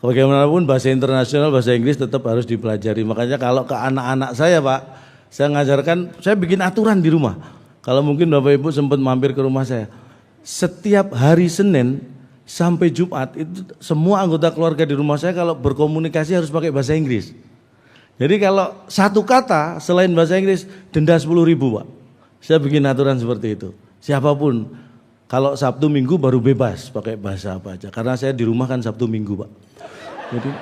bagaimanapun bahasa internasional, bahasa Inggris tetap harus dipelajari. Makanya kalau ke anak-anak saya Pak, saya ngajarkan, saya bikin aturan di rumah. Kalau mungkin Bapak Ibu sempat mampir ke rumah saya, setiap hari Senin sampai Jumat itu semua anggota keluarga di rumah saya kalau berkomunikasi harus pakai bahasa Inggris. Jadi kalau satu kata selain bahasa Inggris denda 10.000 Pak. Saya bikin aturan seperti itu. Siapapun, kalau Sabtu Minggu baru bebas pakai bahasa apa aja. Karena saya di rumah kan Sabtu Minggu Pak. Jadi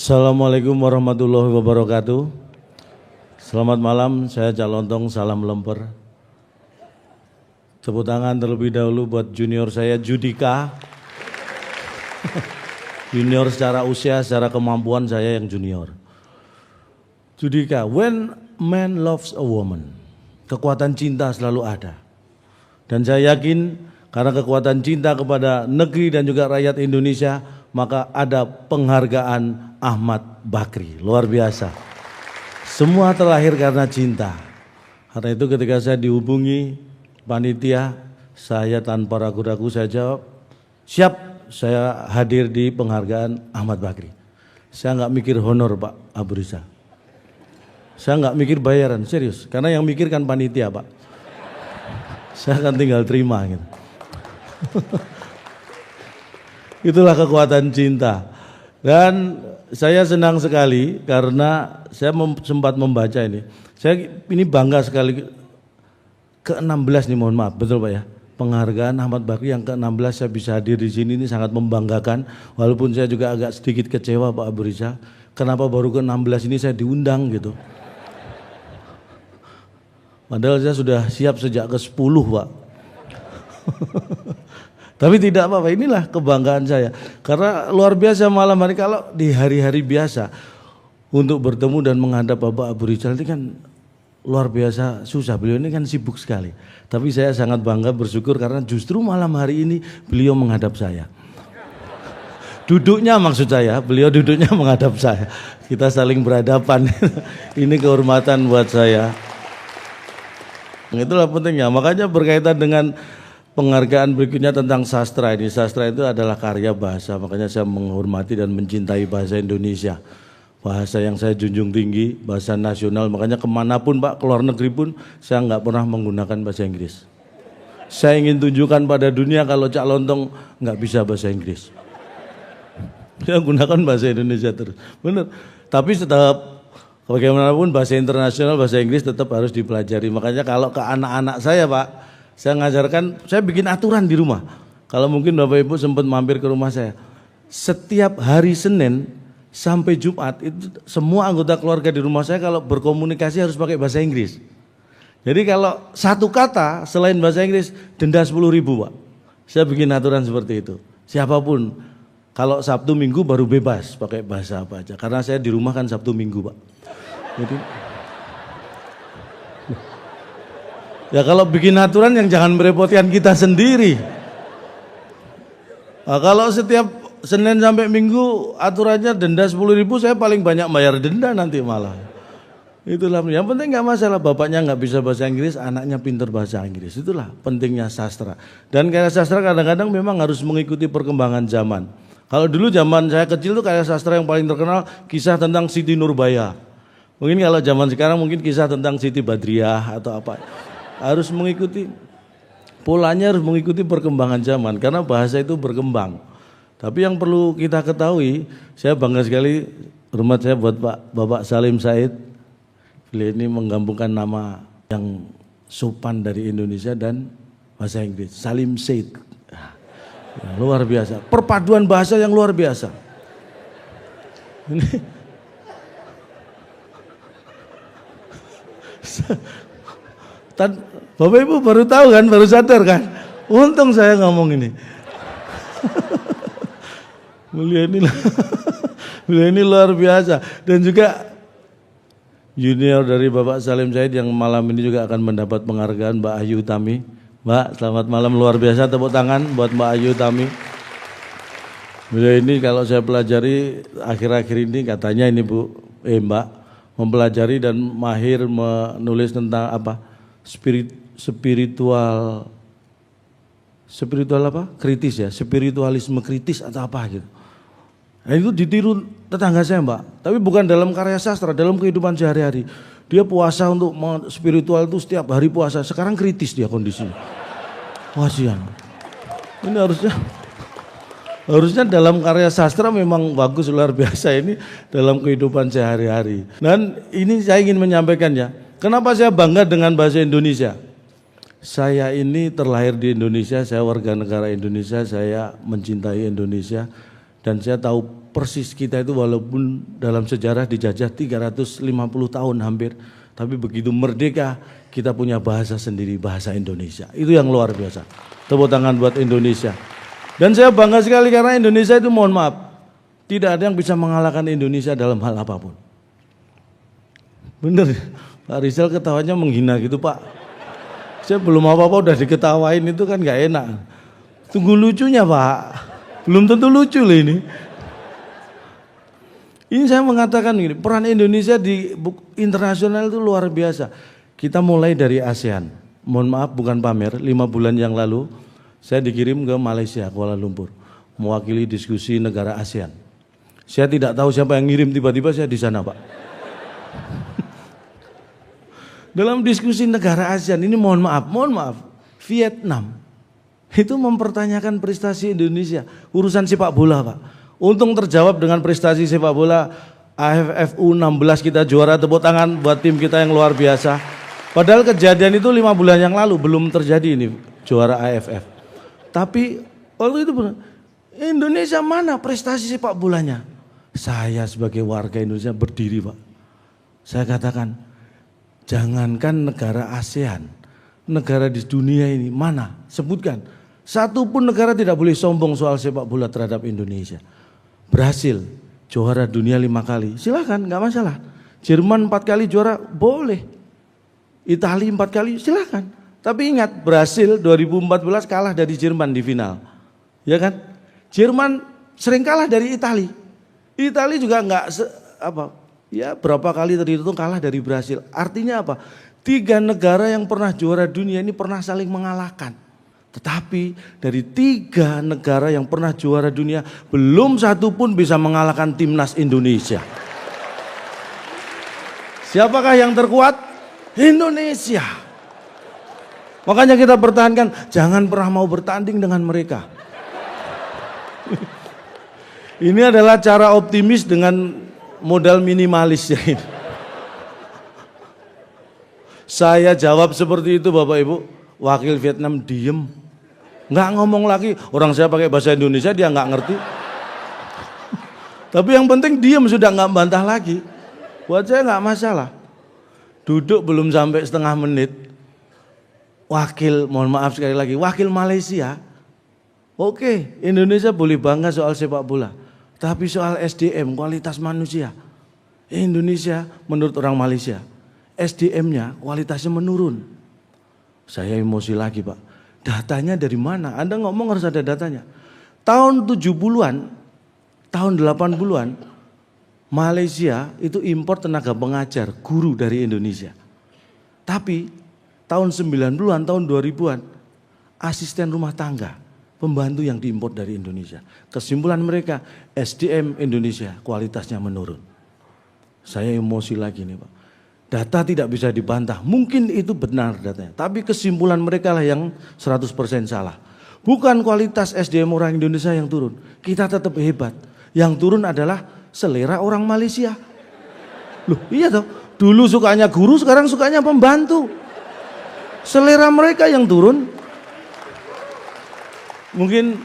Assalamualaikum warahmatullahi wabarakatuh. Selamat malam, saya Cak Lontong, salam lemper. Tepuk tangan terlebih dahulu buat junior saya Judika. Junior secara usia, secara kemampuan saya yang junior. Judika, when man loves a woman, kekuatan cinta selalu ada. Dan saya yakin karena kekuatan cinta kepada negeri dan juga rakyat Indonesia, maka ada penghargaan Ahmad Bakri, luar biasa. Semua terlahir karena cinta. Karena itu ketika saya dihubungi panitia, saya tanpa ragu-ragu saya jawab, siap, saya hadir di penghargaan Ahmad Bakri. Saya nggak mikir honor Pak Abu Rizal. Saya nggak mikir bayaran, serius. Karena yang mikir kan panitia Pak. Saya akan tinggal terima gitu. Itulah kekuatan cinta. Dan saya senang sekali karena saya sempat membaca ini. Saya ini bangga sekali. Ke-16 nih, mohon maaf, betul Pak ya. Penghargaan Ahmad Bakri yang ke-16 saya bisa hadir di sini ini sangat membanggakan. Walaupun saya juga agak sedikit kecewa Pak Abu Rizal. Kenapa baru ke-16 ini saya diundang gitu. Padahal saya sudah siap sejak ke-10 Pak. Tapi tidak apa-apa, inilah kebanggaan saya. Karena luar biasa malam hari, kalau di hari-hari biasa untuk bertemu dan menghadap Bapak Abu Rizal ini kan luar biasa susah, beliau ini kan sibuk sekali. Tapi saya sangat bangga bersyukur karena justru malam hari ini beliau menghadap saya. Duduknya maksud saya, beliau duduknya menghadap saya. Kita saling berhadapan. Ini kehormatan buat saya. Itulah pentingnya, makanya berkaitan dengan penghargaan berikutnya tentang sastra ini. Sastra itu adalah karya bahasa, makanya saya menghormati dan mencintai bahasa Indonesia. Bahasa yang saya junjung tinggi, bahasa nasional, makanya kemanapun Pak, keluar negeri pun saya nggak pernah menggunakan bahasa Inggris. Saya ingin tunjukkan pada dunia kalau Cak Lontong nggak bisa bahasa Inggris. Saya gunakan bahasa Indonesia terus, benar. Tapi tetap, bagaimanapun bahasa internasional, bahasa Inggris tetap harus dipelajari. Makanya kalau ke anak-anak saya Pak, saya ngajarkan, saya bikin aturan di rumah. Kalau mungkin Bapak Ibu sempat mampir ke rumah saya, setiap hari Senin sampai Jumat itu semua anggota keluarga di rumah saya kalau berkomunikasi harus pakai bahasa Inggris. Jadi kalau satu kata selain bahasa Inggris denda 10.000 Pak. Saya bikin aturan seperti itu. Siapapun, kalau Sabtu Minggu baru bebas pakai bahasa apa aja. Karena saya di rumah kan Sabtu Minggu Pak. Jadi ya kalau bikin aturan yang jangan merepotkan kita sendiri. Nah, kalau setiap Senin sampai Minggu aturannya denda 10.000, saya paling banyak bayar denda nanti malah. Itulah yang penting, nggak masalah bapaknya nggak bisa bahasa Inggris, anaknya pintar bahasa Inggris. Itulah pentingnya sastra. Dan karya sastra kadang-kadang memang harus mengikuti perkembangan zaman. Kalau dulu zaman saya kecil tuh karya sastra yang paling terkenal kisah tentang Siti Nurbaya. Mungkin kalau zaman sekarang mungkin kisah tentang Siti Badriah atau apa. Harus mengikuti polanya, harus mengikuti perkembangan zaman karena bahasa itu berkembang. Tapi yang perlu kita ketahui, saya bangga sekali, hormat saya buat Bapak Salim Said. Beliau ini menggabungkan nama yang sopan dari Indonesia dan bahasa Inggris, Salim Said. Ya, luar biasa, perpaduan bahasa yang luar biasa. Ini Bapak Ibu baru tahu kan, baru sadar kan? Untung saya ngomong ini. Beliau ini luar biasa. Dan juga junior dari Bapak Salim Said yang malam ini juga akan mendapat penghargaan, Mbak Ayu Utami. Mbak, selamat malam, luar biasa, tepuk tangan buat Mbak Ayu Tami. Beliau ini kalau saya pelajari akhir-akhir ini katanya ini Mbak, mempelajari dan mahir menulis tentang apa? Spiritual apa? Kritis ya, spiritualisme kritis atau apa gitu. Nah, itu ditiru tetangga saya Mbak, tapi bukan dalam karya sastra, dalam kehidupan sehari-hari. Dia puasa untuk spiritual itu setiap hari puasa, sekarang kritis dia kondisinya. Wasian. Ini harusnya dalam karya sastra memang bagus luar biasa, ini dalam kehidupan sehari-hari. Dan ini saya ingin menyampaikan ya, kenapa saya bangga dengan bahasa Indonesia. Saya ini terlahir di Indonesia, saya warga negara Indonesia, saya mencintai Indonesia. Dan saya tahu persis kita itu walaupun dalam sejarah dijajah 350 tahun hampir, tapi begitu merdeka kita punya bahasa sendiri, bahasa Indonesia. Itu yang luar biasa. Tepuk tangan buat Indonesia. Dan saya bangga sekali karena Indonesia itu mohon maaf, tidak ada yang bisa mengalahkan Indonesia dalam hal apapun. Bener, Pak Rizal ketawanya menghina gitu Pak. Saya belum apa-apa udah diketawain, itu kan gak enak. Tunggu lucunya Pak. Belum tentu lucu loh ini. Ini saya mengatakan gini, peran Indonesia di internasional itu luar biasa. Kita mulai dari ASEAN. Mohon maaf bukan pamer, 5 bulan yang lalu saya dikirim ke Malaysia, Kuala Lumpur, mewakili diskusi negara ASEAN. Saya tidak tahu siapa yang ngirim, tiba-tiba saya di sana Pak. Dalam diskusi negara ASEAN ini mohon maaf, Vietnam itu mempertanyakan prestasi Indonesia, urusan sepak bola Pak. Untung terjawab dengan prestasi sepak bola AFF U16 kita juara, tepuk tangan buat tim kita yang luar biasa. Padahal kejadian itu 5 bulan yang lalu, belum terjadi ini juara AFF. Tapi waktu itu Indonesia mana prestasi sepak bolanya? Saya sebagai warga Indonesia berdiri Pak. Saya katakan, jangankan negara ASEAN, negara di dunia ini mana? Sebutkan. Satu pun negara tidak boleh sombong soal sepak bola terhadap Indonesia. Brasil juara dunia 5 kali, silakan, nggak masalah. Jerman 4 kali juara, boleh. Italia 4 kali, silakan. Tapi ingat, Brasil 2014 kalah dari Jerman di final, ya kan? Jerman sering kalah dari Italia. Italia juga nggak ya berapa kali tadi itu kalah dari Brasil. Artinya apa? 3 negara yang pernah juara dunia ini pernah saling mengalahkan. Tetapi dari 3 negara yang pernah juara dunia, belum satu pun bisa mengalahkan timnas Indonesia. Siapakah yang terkuat? Indonesia. Makanya kita pertahankan, jangan pernah mau bertanding dengan mereka. Ini adalah cara optimis dengan modal minimalis ya ini. Saya jawab seperti itu Bapak Ibu, wakil Vietnam diem, nggak ngomong lagi. Orang saya pakai bahasa Indonesia dia nggak ngerti. Tapi yang penting diem, sudah nggak bantah lagi. Buat saya nggak masalah. Duduk belum sampai setengah menit, wakil, mohon maaf sekali lagi, wakil Malaysia. Oke, Indonesia boleh bangga soal sepak bola, tapi soal SDM, kualitas manusia, Indonesia menurut orang Malaysia SDM-nya kualitasnya menurun. Saya emosi lagi Pak. Datanya dari mana? Anda ngomong harus ada datanya. Tahun 70-an, tahun 80-an, Malaysia itu impor tenaga pengajar, guru dari Indonesia. Tapi tahun 90-an, tahun 2000-an, asisten rumah tangga, pembantu yang diimpor dari Indonesia. Kesimpulan mereka, SDM Indonesia kualitasnya menurun. Saya emosi lagi nih Pak. Data tidak bisa dibantah, mungkin itu benar datanya. Tapi kesimpulan mereka lah yang 100% salah. Bukan kualitas SDM orang Indonesia yang turun, kita tetap hebat. Yang turun adalah selera orang Malaysia. Loh iya toh, dulu sukanya guru, sekarang sukanya pembantu. Selera mereka yang turun. Mungkin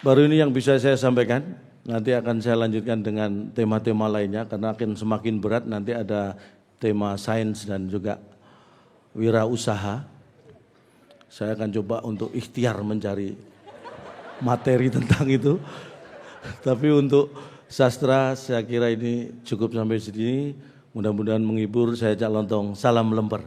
baru ini yang bisa saya sampaikan. Nanti akan saya lanjutkan dengan tema-tema lainnya karena akan semakin berat. Nanti ada tema sains dan juga wirausaha. Saya akan coba untuk ikhtiar mencari materi tentang itu. Tapi untuk sastra saya kira ini cukup sampai sini. Mudah-mudahan menghibur. Saya Cak Lontong, salam lemper.